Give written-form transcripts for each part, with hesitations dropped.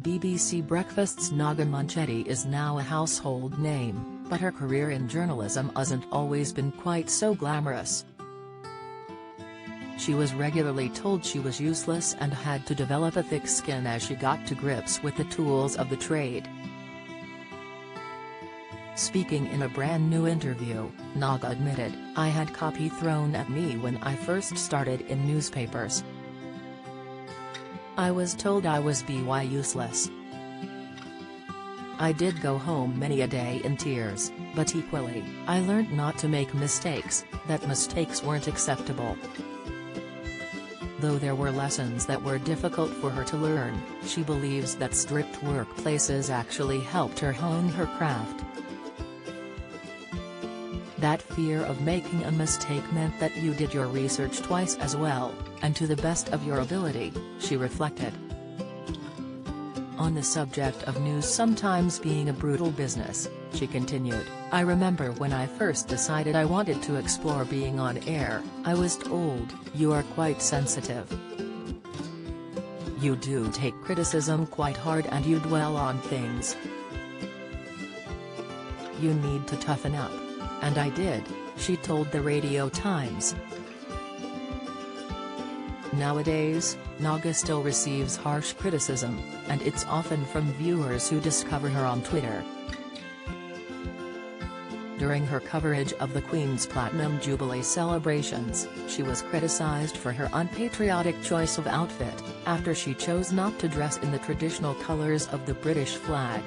BBC Breakfast's Naga Munchetty is now a household name, but her career in journalism hasn't always been quite so glamorous. She was regularly told she was useless and had to develop a thick skin as she got to grips with the tools of the trade. Speaking in a brand new interview, Naga admitted, "I had copy thrown at me when I first started in newspapers. I was told I was useless. I did go home many a day in tears, but equally, I learned not to make mistakes, that mistakes weren't acceptable." Though there were lessons that were difficult for her to learn, she believes that strict workplaces actually helped her hone her craft. That fear of making a mistake meant that you did your research twice as well, and to the best of your ability, she reflected. On the subject of news sometimes being a brutal business, she continued, "I remember when I first decided I wanted to explore being on air, I was told, you are quite sensitive. You do take criticism quite hard and you dwell on things. You need to toughen up. And I did," she told the Radio Times. Nowadays, Naga still receives harsh criticism, and it's often from viewers who discover her on Twitter. During her coverage of the Queen's Platinum Jubilee celebrations, she was criticized for her unpatriotic choice of outfit, after she chose not to dress in the traditional colors of the British flag.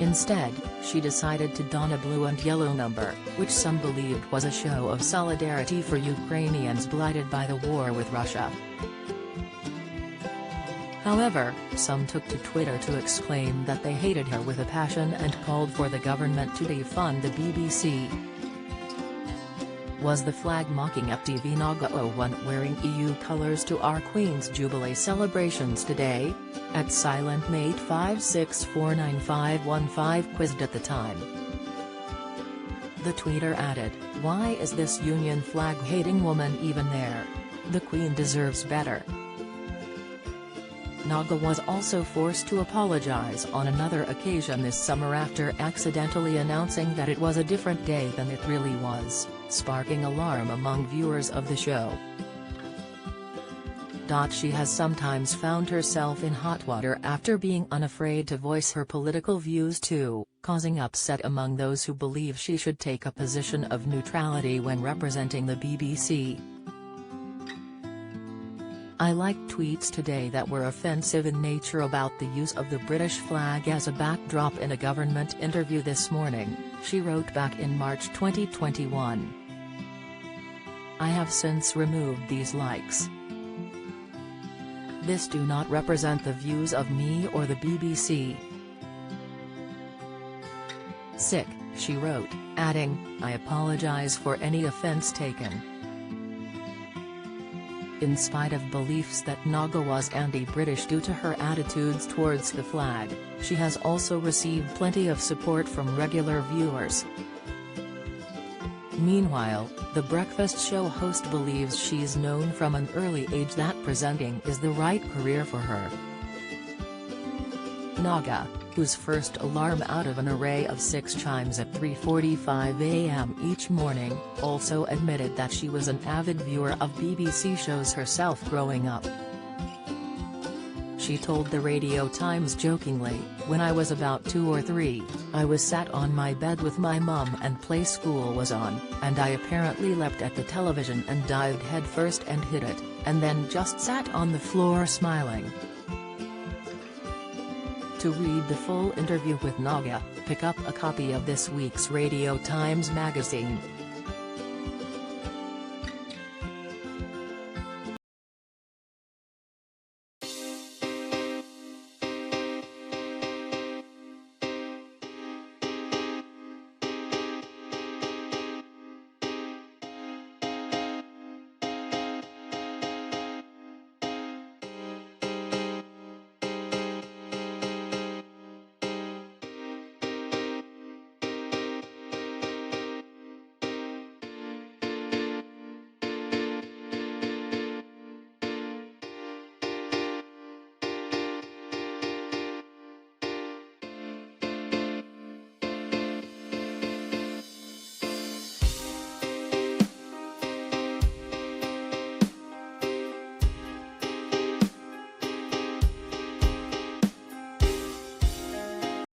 Instead, she decided to don a blue and yellow number, which some believed was a show of solidarity for Ukrainians blighted by the war with Russia. However, some took to Twitter to exclaim that they hated her with a passion and called for the government to defund the BBC. Was the flag mocking FTV Naga 01 wearing EU colours to our Queen's Jubilee celebrations today? At @silentmate5649515 quizzed at the time. The tweeter added, "Why is this Union flag-hating woman even there? The Queen deserves better." Naga was also forced to apologize on another occasion this summer after accidentally announcing that it was a different day than it really was, sparking alarm among viewers of the show. She has sometimes found herself in hot water after being unafraid to voice her political views too, causing upset among those who believe she should take a position of neutrality when representing the BBC. "I liked tweets today that were offensive in nature about the use of the British flag as a backdrop in a government interview this morning," she wrote back in March 2021. "I have since removed these likes. This do not represent the views of me or the BBC." Sick, she wrote, adding, "I apologize for any offense taken." In spite of beliefs that Naga was anti-British due to her attitudes towards the flag, she has also received plenty of support from regular viewers. Meanwhile, the breakfast show host believes she's known from an early age that presenting is the right career for her. Naga, whose first alarm out of an array of 6 chimes at 3:45 a.m. each morning, also admitted that she was an avid viewer of BBC shows herself growing up. She told the Radio Times jokingly, "When I was about 2 or 3, I was sat on my bed with my mum and Play School was on, and I apparently leapt at the television and dived headfirst and hit it, and then just sat on the floor smiling." To read the full interview with Naga, pick up a copy of this week's Radio Times magazine.